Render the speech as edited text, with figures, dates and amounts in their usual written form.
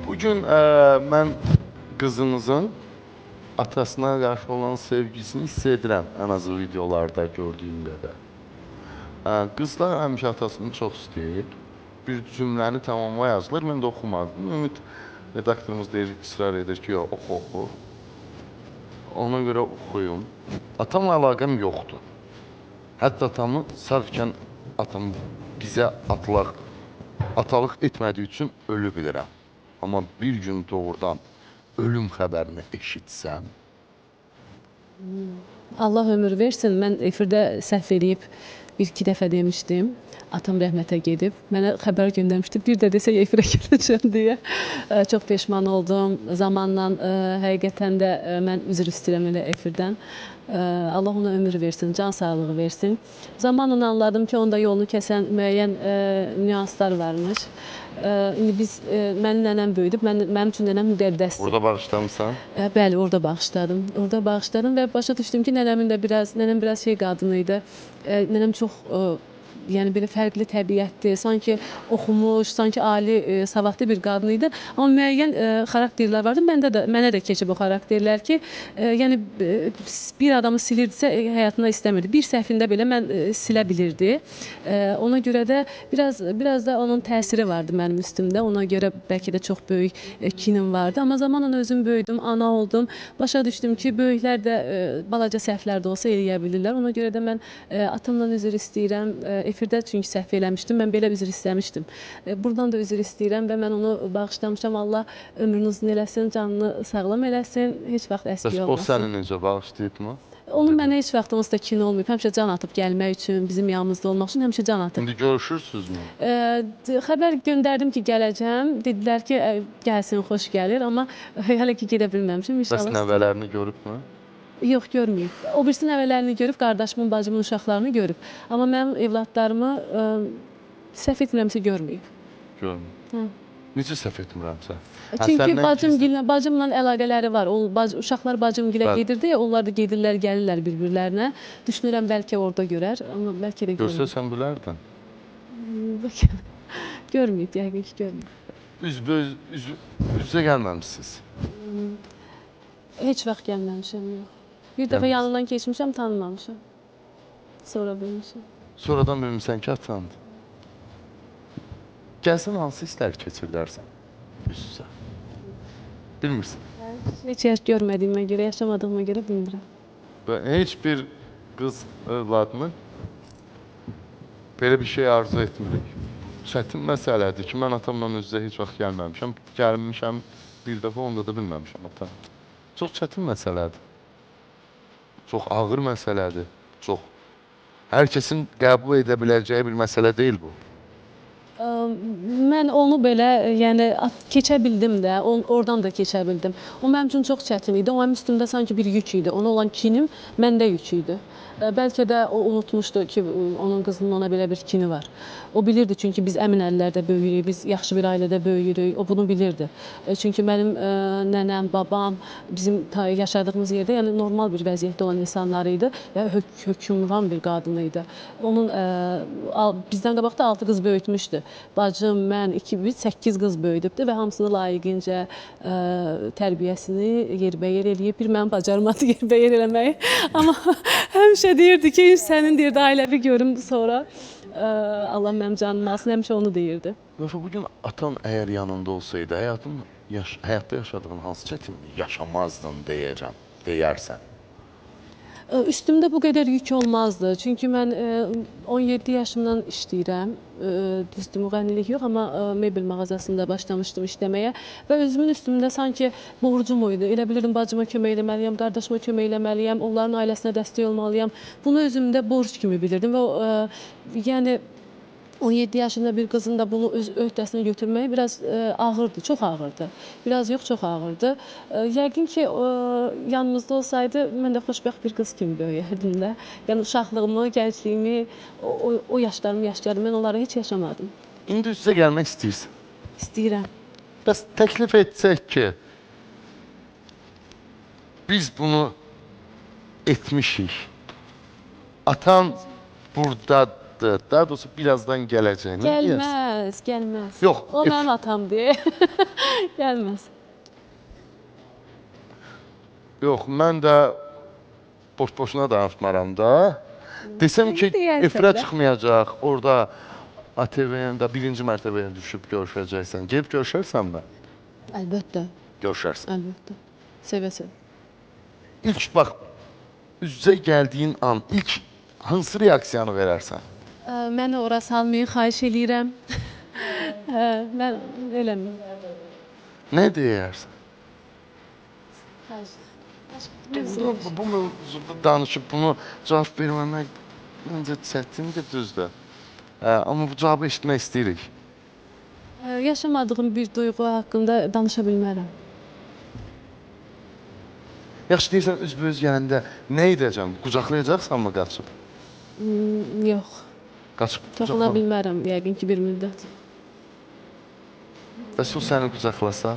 Bugün mən qızınızın atasına qarşı olan sevgisini hiss edirəm, ən azı videolarda gördüyüm qədər. Qızlar həmişə atasını çox istəyir. Bir cümləni tamamla yazılır, mən də oxumadım. Ümid redaktorumuz deyir, israr edir ki, yox, oxu. Ona görə oxuyum. Atamla əlaqəm yoxdur. Hətta atamı sağkən atam bizə atalıq etmədiyi üçün ölü bilirəm. Amma bir gün doğrudan ölüm xəbərini eşitsəm, Allah ömür versin. Mən efirdə səhv eləyib bir-iki dəfə demişdim. Atam rəhmətə gedib. Mənə xəbər göndərmişdi. Bir də desək efirə gələcəm deyə. Çox peşman oldum. Zamanla həqiqətən də mən üzr istəyirəm elə efirdən. Allah ona ömür versin, can sağlığı versin. Zamanla anladım ki, onda yolunu kəsən müəyyən nüanslar varmış. İndi biz, mənim nənəm böyüdüb, mənim üçün nənəm müqəddəsdir. burada bağışlamısan. Bəli, orada bağışladım. Orada bağışladım və başa düşdüm ki, nənəm biraz şey qadını idi. Nənəm çox yəni belə fərqli təbiətli, sanki oxumuş, sanki ali savadlı bir qadın idi. Amma müəyyən xarakterlər vardı. Mənə də keçib o xarakterlər ki, yəni bir adamı silirdisə həyatında istəmirdi. Bir səhvində belə mən silə bilirdi. Ona görə də biraz da onun təsiri vardı mənim üstümdə. Ona görə bəlkə də çox böyük kinim vardı. Amma zamanla özüm böyüdüm, ana oldum. Başa düşdüm ki, böyüklər də balaca səhvlər də olsa eləyə bilirlər. Ona görə də mən atamdan üzr istəyirəm. Efirdə çünki səhv eləmişdim. Mən belə üzr istəmişdim. Buradan da üzr istəyirəm və mən onu bağışlamışam. Allah ömrünü uzun eləsin, canını sağlam eləsin. Heç vaxt əski Bəs o olmasın. səni necə bağışlayıb mı? Onun mənə heç vaxt onsuz da kin olmayıb. Həmişə can atıb gəlmək üçün, bizim yanımızda olmaq üçün həmişə can atıb. İndi görüşürsünüzmü? Xəbər göndərdim ki, gələcəm. Dedilər ki, gəlsin, xoş gəlir. Amma hələ ki gedə bilməmişəm. Bəs İnşallah. nəvələrini görübmü? Yox, görməyib. O birisi nəvələrini görüb, qardaşımın, bacımın uşaqlarını görüb. Amma mənim evladlarımı səhv etmirəmsə görməyib. Görməyib. Hə. Necə səhv etmirəmsə? Çünki bacımla əlaqələri var. Uşaqlar bacımgilə Bəli. gedirdi ya, onlar da gedirlər, gəlirlər bir-birlərinə. Düşünürəm bəlkə orada görər, amma bəlkə də Görsə görməyib. sən bilərdin. Görməyib, yəqin ki, görməyib. Üz-üzə gəlməmisiniz. Heç vaxt gəlməmişəm, yox. Bir dəfə yanından keçmişəm, tanımamışam. Sonra bilmişəm. Sonradan bilmirsən ki, atandır. Gəlsən hansı hisslər keçirlərsən üz-üzə? Bilmirsən. Heç yaş görmədiyimə görə, yaşamadığıma görə bilmirəm. Və heç bir qız övladını belə bir şey arzu etmirik. Çətin məsələdir ki, mən atamla üz-üzə heç vaxt gəlməmişəm. Gəlmişəm bir dəfə, onda da bilməmişəm ata. Çox çətin məsələdir. Çox ağır məsələdir. Çox. Hər kəsin qəbul edə biləcəyi bir məsələ deyil bu. Mən onu belə, yəni keçə bildim də, oradan da keçə bildim. O mənim üçün çox çətin idi. O mənim üstümdə sanki bir yük idi. Ona olan kinim məndə yük idi. Bəlkə də o unutmuşdu ki, onun qızının ona belə bir kini var. O bilirdi çünki biz əmin əllərdə böyüyürük, biz yaxşı bir ailədə böyüyürük. O bunu bilirdi. Çünki mənim nənəm, babam bizim yaşadığımız yerdə yəni normal bir vəziyyətdə olan insanlar idi və hökmran bir qadın idi. Onun bizdən qabaq da 6 qız böyütmüşdü. Bacım, mən, biz 8 qız böyüdübdü və hamısını layiqincə tərbiyəsini yerbəyer eləyib. Bir mənim bacarmadı yerbəyer eləməyi. Amma həmişə deyirdi ki, sənin deyirdi ailəvi görüm sonra. Allah mənim canım alsın, həmişə onu deyirdi. Yoxsa bugün atan əgər yanında olsaydı, həyatda yaşadığın hansı çətinliyi yaşamazdın deyərsən. Üstümdə bu qədər yük olmazdı. Çünki mən 17 yaşımdan işləyirəm. Düzdür, müğənnilik yox, amma mebel mağazasında başlamışdım işləməyə və özümün üstümdə sanki borcum idi. Elə bilirdim bacıma kömək eləməliyəm, qardaşıma kömək eləməliyəm, onların ailəsinə dəstək olmalıyam. Bunu özümdə borc kimi bilirdim və yəni 17 yaşında bir qızın da bunu öz öhdəsinə götürməyi biraz ağırdı, çox ağırdı. Biraz yox, çox ağırdı. Yəqin ki, yanımızda olsaydı, mən də xoşbəxt bir qız kimi böyüyərdim də. Yəni uşaqlığımı, gəncliyimi, o yaşlarımı yaşayardım. Mən onları heç yaşamadım. İndi üz-üzə gəlmək istəyirsən. İstəyirəm. Bəs təklif etsək ki, biz bunu etmişik. Atan buradadır, daha doğrusu birazdan gələcək. gəlməz. Yox, O mənim atamdır. Gəlməz. Yox, mən də boş-boşuna danışmaram da. Desəm ki, Deyərsən efirə də. çıxmayacaq, orada ATV-yə də birinci mərtəbəyə düşüb görüşəcəksən. Gedib görüşərsənmi? Əlbəttə, Görüşərsən. əlbəttə. Sevə-sevə. İlk bax, üz-üzə gəldiyin an ilk hansı reaksiyanı verərsən? Məni ora salmayın, xahiş eləyirəm. Mən eləməyim. Nə deyərsən? Xahiş. Bu mövzuda danışıb bunu cavab verməmək məncə çətindir, düzdür. Amma bu cavabı eşitmək istəyirik. Yaşamadığım bir duyğu haqqında danışa bilmərəm. Yaxşı deyirsən, üzbəüz gələndə nə edəcəm? Qucaqlayacaqsanmı qaçıb? Yox. Qaçıb Toxuna bilmərəm yəqin ki bir müddət. Bəs o səni qucaqlasa?